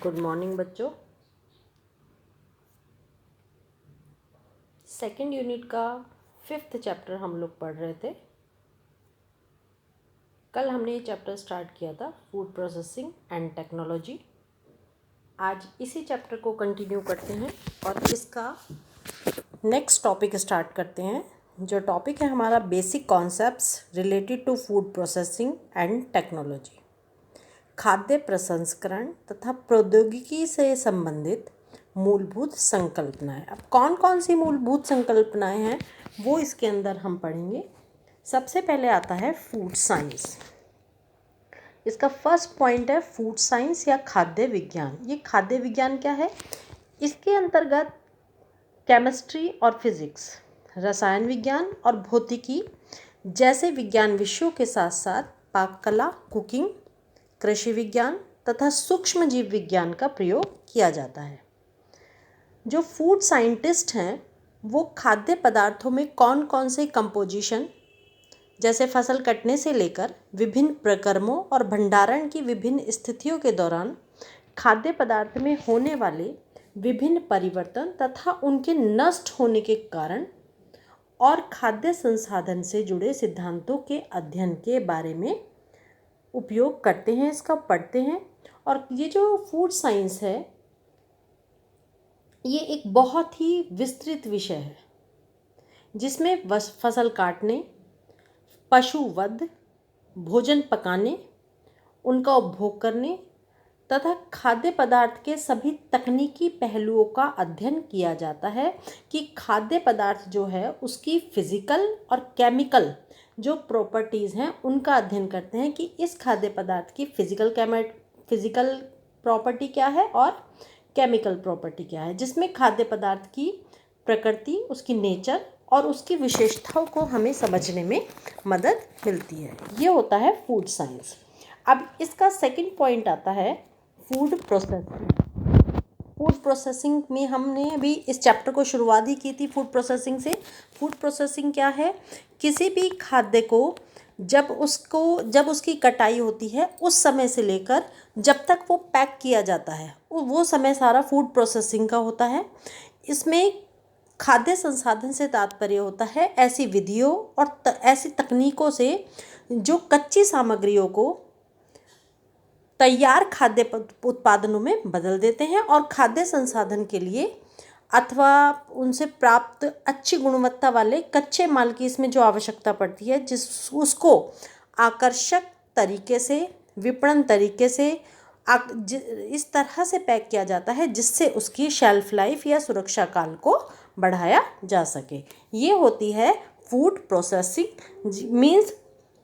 Good morning बच्चों। Second unit का 5th chapter हम लोग पढ़ रहे थे। कल हमने ये चैप्टर स्टार्ट किया था फूड प्रोसेसिंग एंड टेक्नोलॉजी। आज इसी चैप्टर को कंटिन्यू करते हैं और इसका नेक्स्ट टॉपिक स्टार्ट करते हैं। जो टॉपिक है हमारा basic concepts related to food processing and technology. खाद्य प्रसंस्करण तथा प्रौद्योगिकी से संबंधित मूलभूत संकल्पनाएं। अब कौन कौन सी मूलभूत संकल्पनाएं हैं वो इसके अंदर हम पढ़ेंगे। सबसे पहले आता है फूड साइंस। इसका फर्स्ट पॉइंट है फूड साइंस या खाद्य विज्ञान। ये खाद्य विज्ञान क्या है? इसके अंतर्गत केमिस्ट्री और फिजिक्स, रसायन विज्ञान और भौतिकी जैसे विज्ञान विषयों के साथ साथ पाककला, कुकिंग, कृषि विज्ञान तथा सूक्ष्म जीव विज्ञान का प्रयोग किया जाता है। जो फूड साइंटिस्ट हैं वो खाद्य पदार्थों में कौन कौन से कंपोजिशन, जैसे फसल कटने से लेकर विभिन्न प्रक्रमों और भंडारण की विभिन्न स्थितियों के दौरान खाद्य पदार्थ में होने वाले विभिन्न परिवर्तन तथा उनके नष्ट होने के कारण और खाद्य संसाधन से जुड़े सिद्धांतों के अध्ययन के बारे में उपयोग करते हैं, इसका पढ़ते हैं। और ये जो फूड साइंस है ये एक बहुत ही विस्तृत विषय है जिसमें फसल काटने, पशु वध, भोजन पकाने, उनका उपभोग करने तथा खाद्य पदार्थ के सभी तकनीकी पहलुओं का अध्ययन किया जाता है कि खाद्य पदार्थ जो है उसकी फिजिकल और केमिकल जो प्रॉपर्टीज़ हैं उनका अध्ययन करते हैं कि इस खाद्य पदार्थ की फिजिकल प्रॉपर्टी क्या है और केमिकल प्रॉपर्टी क्या है, जिसमें खाद्य पदार्थ की प्रकृति, उसकी नेचर और उसकी विशेषताओं को हमें समझने में मदद मिलती है। ये होता है फूड साइंस। अब इसका सेकंड पॉइंट आता है फूड प्रोसेसिंग। फूड प्रोसेसिंग में हमने अभी इस चैप्टर को शुरुआत ही की थी फूड प्रोसेसिंग से। फूड प्रोसेसिंग क्या है? किसी भी खाद्य को जब उसकी कटाई होती है उस समय से लेकर जब तक वो पैक किया जाता है वो समय सारा फूड प्रोसेसिंग का होता है। इसमें खाद्य संसाधन से तात्पर्य होता है ऐसी विधियों और ऐसी तकनीकों से जो कच्ची सामग्रियों को तैयार खाद्य उत्पादनों में बदल देते हैं और खाद्य संसाधन के लिए अथवा उनसे प्राप्त अच्छी गुणवत्ता वाले कच्चे माल की इसमें जो आवश्यकता पड़ती है उसको आकर्षक तरीके से, विपणन तरीके से इस तरह से पैक किया जाता है जिससे उसकी शेल्फ लाइफ या सुरक्षा काल को बढ़ाया जा सके। ये होती है फूड प्रोसेसिंग। मीन्स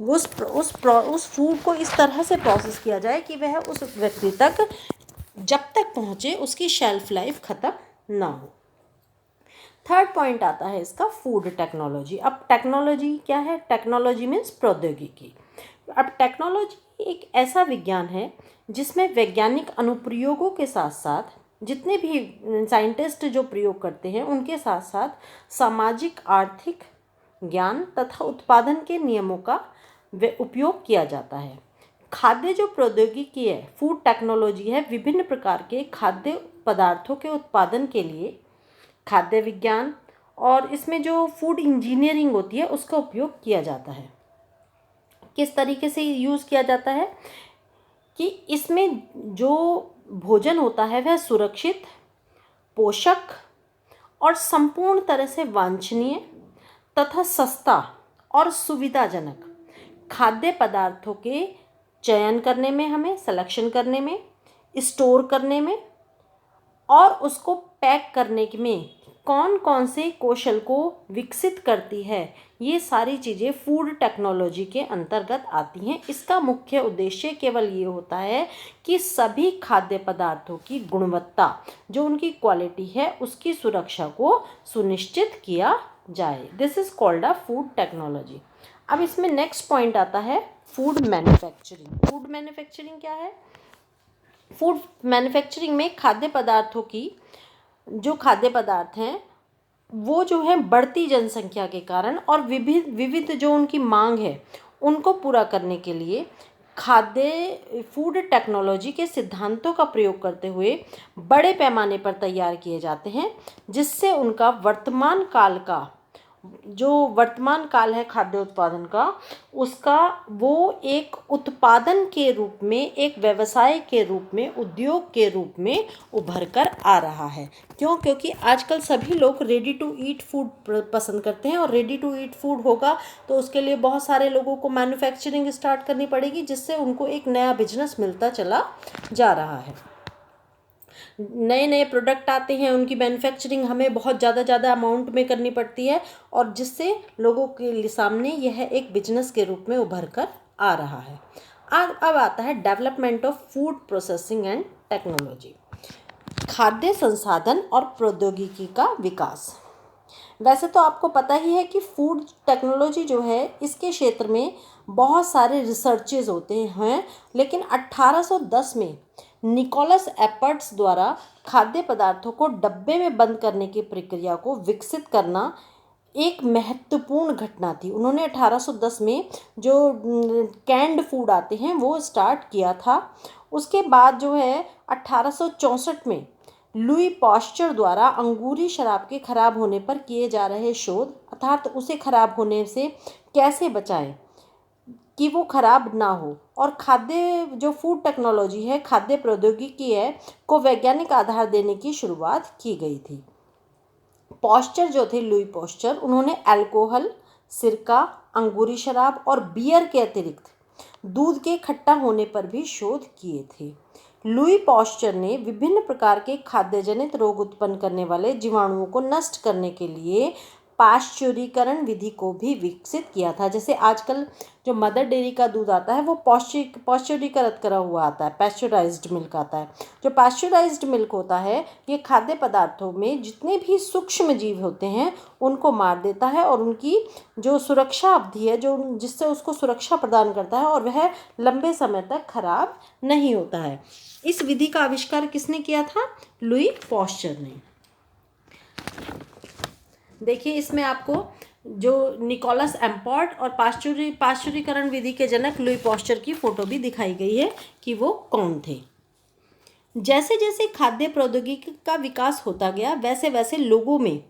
उस फूड को इस तरह से प्रोसेस किया जाए कि वह उस व्यक्ति तक जब तक पहुँचे उसकी शेल्फ लाइफ ख़त्म ना हो। थर्ड पॉइंट आता है इसका फूड टेक्नोलॉजी। अब टेक्नोलॉजी क्या है? टेक्नोलॉजी मीन्स प्रौद्योगिकी। अब टेक्नोलॉजी एक ऐसा विज्ञान है जिसमें वैज्ञानिक अनुप्रयोगों के साथ साथ जितने भी साइंटिस्ट जो प्रयोग करते हैं उनके साथ साथ सामाजिक, आर्थिक ज्ञान तथा उत्पादन के नियमों का उपयोग किया जाता है। खाद्य जो प्रौद्योगिकी है, फूड टेक्नोलॉजी है, विभिन्न प्रकार के खाद्य पदार्थों के उत्पादन के लिए खाद्य विज्ञान और इसमें जो फूड इंजीनियरिंग होती है उसका उपयोग किया जाता है। किस तरीके से यूज़ किया जाता है कि इसमें जो भोजन होता है वह सुरक्षित, पोषक और संपूर्ण तरह से वांछनीय तथा सस्ता और सुविधाजनक खाद्य पदार्थों के चयन करने में, हमें सिलेक्शन करने में, स्टोर करने में और उसको पैक करने में कौन कौन से कौशल को विकसित करती है, ये सारी चीज़ें फूड टेक्नोलॉजी के अंतर्गत आती हैं। इसका मुख्य उद्देश्य केवल ये होता है कि सभी खाद्य पदार्थों की गुणवत्ता, जो उनकी क्वालिटी है, उसकी सुरक्षा को सुनिश्चित किया जाए। This is called a food technology. अब इसमें नेक्स्ट पॉइंट आता है फूड मैन्युफैक्चरिंग। फूड मैन्युफैक्चरिंग क्या है? फूड मैन्युफैक्चरिंग में खाद्य पदार्थों की जो खाद्य पदार्थ हैं वो जो है बढ़ती जनसंख्या के कारण और विविध जो उनकी मांग है उनको पूरा करने के लिए खाद्य फूड टेक्नोलॉजी के सिद्धांतों का प्रयोग करते हुए बड़े पैमाने पर तैयार किए जाते हैं, जिससे उनका वर्तमान काल है खाद्य उत्पादन का, उसका वो एक उत्पादन के रूप में, एक व्यवसाय के रूप में, उद्योग के रूप में उभर कर आ रहा है। क्योंकि आजकल सभी लोग रेडी टू ईट फूड पसंद करते हैं, और रेडी टू ईट फूड होगा तो उसके लिए बहुत सारे लोगों को मैन्युफैक्चरिंग स्टार्ट करनी पड़ेगी, जिससे उनको एक नया बिजनेस मिलता चला जा रहा है। नए नए प्रोडक्ट आते हैं, उनकी मैन्युफैक्चरिंग हमें बहुत ज़्यादा अमाउंट में करनी पड़ती है, और जिससे लोगों के सामने यह एक बिजनेस के रूप में उभर कर आ रहा है। अब आता है development of food processing and technology, खाद्य संसाधन और प्रौद्योगिकी का विकास। वैसे तो आपको पता ही है कि फूड टेक्नोलॉजी जो है, इसके क्षेत्र में बहुत सारे रिसर्चेज होते हैं, लेकिन 1810 में निकोलस एपर्ट्स द्वारा खाद्य पदार्थों को डब्बे में बंद करने की प्रक्रिया को विकसित करना एक महत्वपूर्ण घटना थी। उन्होंने 1810 में जो कैंड फूड आते हैं वो स्टार्ट किया था। उसके बाद जो है 1864 में लुई पाश्चर द्वारा अंगूरी शराब के खराब होने पर किए जा रहे शोध, अर्थात उसे खराब होने से कैसे बचाएं कि वो खराब ना हो, और खाद्य जो फूड टेक्नोलॉजी है, खाद्य प्रौद्योगिकी है, को वैज्ञानिक आधार देने की शुरुआत की गई थी। पाश्चर जो थे, लुई पाश्चर, उन्होंने अल्कोहल, सिरका, अंगूरी शराब और बियर के अतिरिक्त दूध के खट्टा होने पर भी शोध किए थे। लुई पाश्चर ने विभिन्न प्रकार के खाद्यजनित रोग उत्पन्न करने वाले जीवाणुओं को नष्ट करने के लिए पाश्चुरीकरण विधि को भी विकसित किया था। जैसे आजकल जो मदर डेयरी का दूध आता है वो पाश्चुरीकृत करा हुआ आता है, पैस्चराइज्ड मिल्क आता है। जो पाश्चराइज्ड मिल्क होता है, ये खाद्य पदार्थों में जितने भी सूक्ष्म जीव होते हैं उनको मार देता है, और उनकी जो सुरक्षा अवधि है, जो जिससे उसको सुरक्षा प्रदान करता है, और वह लंबे समय तक खराब नहीं होता है। इस विधि का आविष्कार किसने किया था? लुई पाश्चर ने। देखिए, इसमें आपको जो निकोलस एम्पर्ट और पाश्चुरीकरण विधि के जनक लुई पाश्चर की फोटो भी दिखाई गई है कि वो कौन थे। जैसे जैसे खाद्य प्रौद्योगिकी का विकास होता गया, वैसे वैसे लोगों में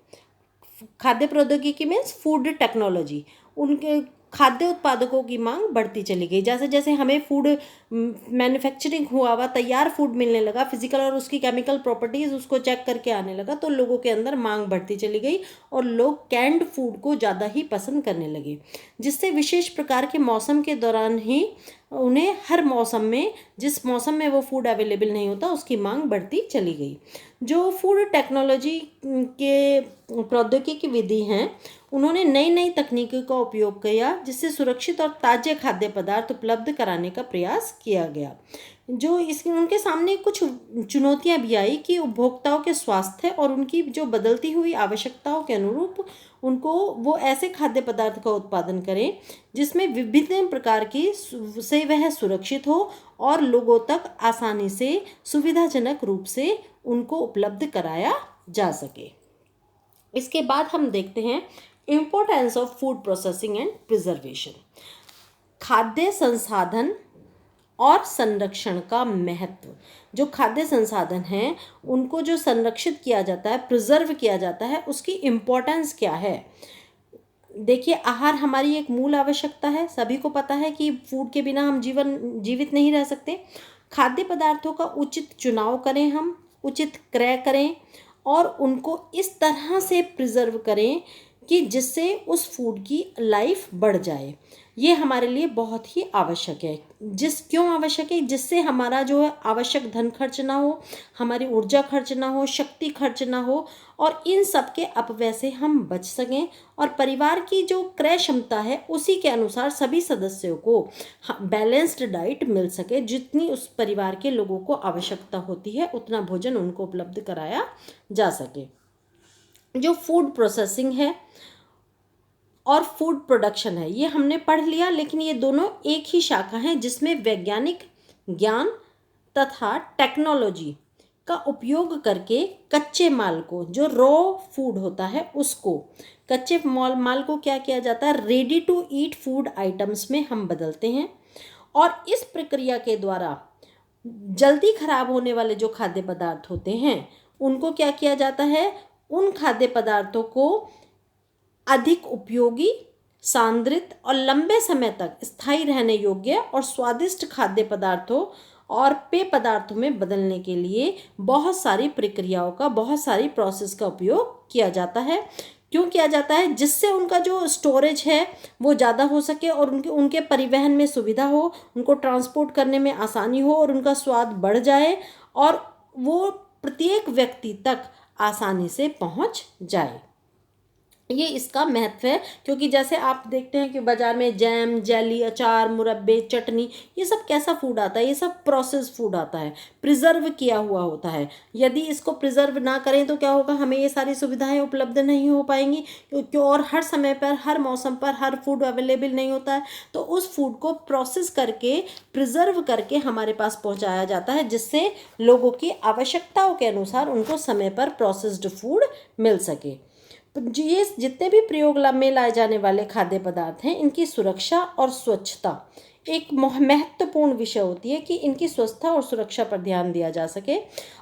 खाद्य प्रौद्योगिकी में फूड टेक्नोलॉजी, उनके खाद्य उत्पादकों की मांग बढ़ती चली गई। जैसे जैसे हमें फूड मैन्युफैक्चरिंग हुआ तैयार फूड मिलने लगा, फिजिकल और उसकी केमिकल प्रॉपर्टीज़ उसको चेक करके आने लगा, तो लोगों के अंदर मांग बढ़ती चली गई और लोग कैंड फूड को ज़्यादा ही पसंद करने लगे, जिससे विशेष प्रकार के मौसम के दौरान ही उन्हें हर मौसम में, जिस मौसम में वो फूड अवेलेबल नहीं होता, उसकी मांग बढ़ती चली गई। जो फूड टेक्नोलॉजी के प्रौद्योगिकी विधि हैं, उन्होंने नई नई तकनीकों का उपयोग किया, जिससे सुरक्षित और ताज़े खाद्य पदार्थ उपलब्ध कराने का प्रयास किया गया। जो उनके सामने कुछ चुनौतियां भी आई कि उपभोक्ताओं के स्वास्थ्य और उनकी जो बदलती हुई आवश्यकताओं के अनुरूप उनको वो ऐसे खाद्य पदार्थ का उत्पादन करें जिसमें विभिन्न प्रकार की से वह सुरक्षित हो और लोगों तक आसानी से सुविधाजनक रूप से उनको उपलब्ध कराया जा सके। इसके बाद हम देखते हैं importance of food processing and preservation, खाद्य संसाधन और संरक्षण का महत्व। जो खाद्य संसाधन हैं उनको जो संरक्षित किया जाता है, प्रिजर्व किया जाता है, उसकी इम्पोर्टेंस क्या है। देखिए, आहार हमारी एक मूल आवश्यकता है, सभी को पता है कि फूड के बिना हम जीवित नहीं रह सकते। खाद्य पदार्थों का उचित चुनाव करें, हम उचित क्रय करें और उनको इस तरह से प्रिजर्व करें कि जिससे उस फूड की लाइफ बढ़ जाए। ये हमारे लिए बहुत ही आवश्यक है। क्यों आवश्यक है? जिससे हमारा जो है आवश्यक धन खर्च ना हो, हमारी ऊर्जा खर्च ना हो, शक्ति खर्च ना हो, और इन सब के अपव्यय से हम बच सकें और परिवार की जो क्रय क्षमता है उसी के अनुसार सभी सदस्यों को बैलेंस्ड डाइट मिल सके। जितनी उस परिवार के लोगों को आवश्यकता होती है उतना भोजन उनको उपलब्ध कराया जा सके। जो फूड प्रोसेसिंग है और फूड प्रोडक्शन है, ये हमने पढ़ लिया, लेकिन ये दोनों एक ही शाखा हैं जिसमें वैज्ञानिक ज्ञान तथा टेक्नोलॉजी का उपयोग करके कच्चे माल को, जो रॉ फूड होता है, उसको कच्चे माल को क्या किया जाता है, ready to eat food items में हम बदलते हैं और इस प्रक्रिया के द्वारा जल्दी खराब होने वाले जो खाद्य पदार्थ होते हैं उनको क्या किया जाता है, उन खाद्य पदार्थों को अधिक उपयोगी, सांद्रित और लंबे समय तक स्थायी रहने योग्य और स्वादिष्ट खाद्य पदार्थों और पेय पदार्थों में बदलने के लिए बहुत सारी प्रक्रियाओं का, बहुत सारी प्रोसेस का उपयोग किया जाता है। क्यों किया जाता है? जिससे उनका जो स्टोरेज है वो ज़्यादा हो सके और उनके परिवहन में सुविधा हो, उनको ट्रांसपोर्ट करने में आसानी हो और उनका स्वाद बढ़ जाए और वो प्रत्येक व्यक्ति तक आसानी से पहुंच जाए। ये इसका महत्व है, क्योंकि जैसे आप देखते हैं कि बाज़ार में जैम, जेली, अचार, मुरब्बे, चटनी, ये सब कैसा फूड आता है? ये सब प्रोसेस फूड आता है, प्रिजर्व किया हुआ होता है। यदि इसको प्रिजर्व ना करें तो क्या होगा, हमें ये सारी सुविधाएं उपलब्ध नहीं हो पाएंगी, क्योंकि और हर समय पर, हर मौसम पर हर फूड अवेलेबल नहीं होता है। तो उस फूड को प्रोसेस करके, प्रिजर्व करके हमारे पास पहुँचाया जाता है, जिससे लोगों की आवश्यकताओं के अनुसार उनको समय पर प्रोसेस्ड फूड मिल सके। ये जितने भी प्रयोग में लाए जाने वाले खाद्य पदार्थ हैं, इनकी सुरक्षा और स्वच्छता एक महत्वपूर्ण विषय होती है कि इनकी स्वच्छता और सुरक्षा पर ध्यान दिया जा सके।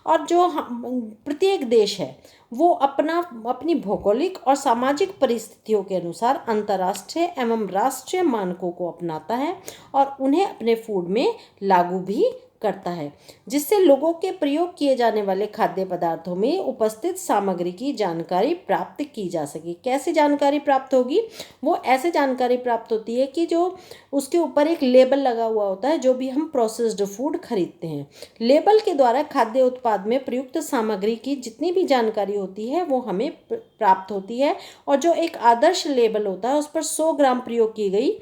और जो प्रत्येक देश है वो अपनी भौगोलिक और सामाजिक परिस्थितियों के अनुसार अंतर्राष्ट्रीय एवं राष्ट्रीय मानकों को अपनाता है और उन्हें अपने फूड में लागू भी करता है, जिससे लोगों के प्रयोग किए जाने वाले खाद्य पदार्थों में उपस्थित सामग्री की जानकारी प्राप्त की जा सके। कैसे जानकारी प्राप्त होगी? वो ऐसे जानकारी प्राप्त होती है कि जो उसके ऊपर एक लेबल लगा हुआ होता है, जो भी हम प्रोसेस्ड फूड खरीदते हैं। लेबल के द्वारा खाद्य उत्पाद में प्रयुक्त सामग्री की जितनी भी जानकारी होती है वो हमें प्राप्त होती है, और जो एक आदर्श लेबल होता है उस पर 100 ग्राम प्रयोग की गई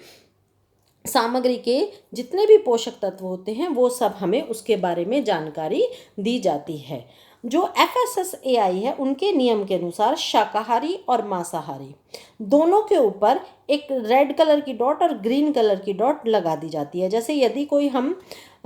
सामग्री के जितने भी पोषक तत्व होते हैं वो सब हमें उसके बारे में जानकारी दी जाती है। जो FSSAI है उनके नियम के अनुसार शाकाहारी और मांसाहारी दोनों के ऊपर एक रेड कलर की डॉट और ग्रीन कलर की डॉट लगा दी जाती है। जैसे यदि कोई हम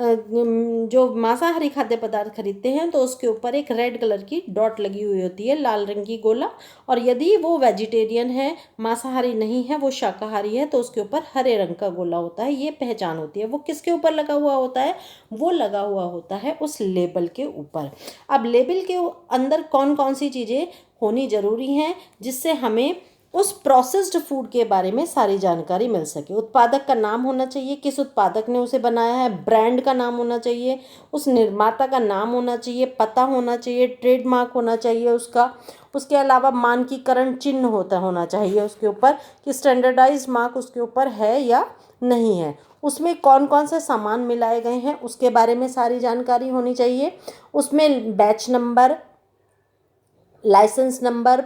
जो मांसाहारी खाद्य पदार्थ खरीदते हैं तो उसके ऊपर एक रेड कलर की डॉट लगी हुई होती है, लाल रंग की गोला। और यदि वो वेजिटेरियन है, मांसाहारी नहीं है, वो शाकाहारी है, तो उसके ऊपर हरे रंग का गोला होता है। ये पहचान होती है। वो किसके ऊपर लगा हुआ होता है? वो लगा हुआ होता है उस लेबल के ऊपर। अब लेबल के अंदर कौन कौन सी चीज़ें होनी ज़रूरी हैं जिससे हमें उस प्रोसेस्ड फूड के बारे में सारी जानकारी मिल सके? उत्पादक का नाम होना चाहिए, किस उत्पादक ने उसे बनाया है, ब्रांड का नाम होना चाहिए, उस निर्माता का नाम होना चाहिए, पता होना चाहिए, ट्रेडमार्क होना चाहिए उसका। उसके अलावा मानकीकरण चिन्ह होना चाहिए उसके ऊपर कि स्टैंडर्डाइज्ड मार्क उसके ऊपर है या नहीं है। उसमें कौन कौन से सामान मिलाए गए हैं उसके बारे में सारी जानकारी होनी चाहिए। उसमें बैच नंबर, लाइसेंस नंबर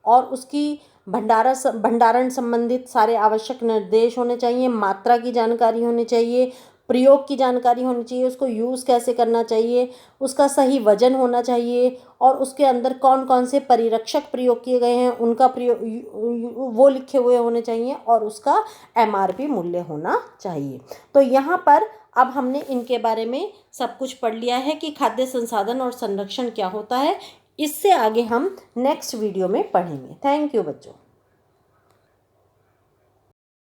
और उसकी भंडारण संबंधित सारे आवश्यक निर्देश होने चाहिए। मात्रा की जानकारी होनी चाहिए, प्रयोग की जानकारी होनी चाहिए, उसको यूज़ कैसे करना चाहिए, उसका सही वजन होना चाहिए, और उसके अंदर कौन कौन से परिरक्षक प्रयोग किए गए हैं उनका प्रयोग वो लिखे हुए होने चाहिए, और उसका MRP मूल्य होना चाहिए। तो यहाँ पर अब हमने इनके बारे में सब कुछ पढ़ लिया है कि खाद्य संसाधन और संरक्षण क्या होता है। इससे आगे हम नेक्स्ट वीडियो में पढ़ेंगे। थैंक यू बच्चों।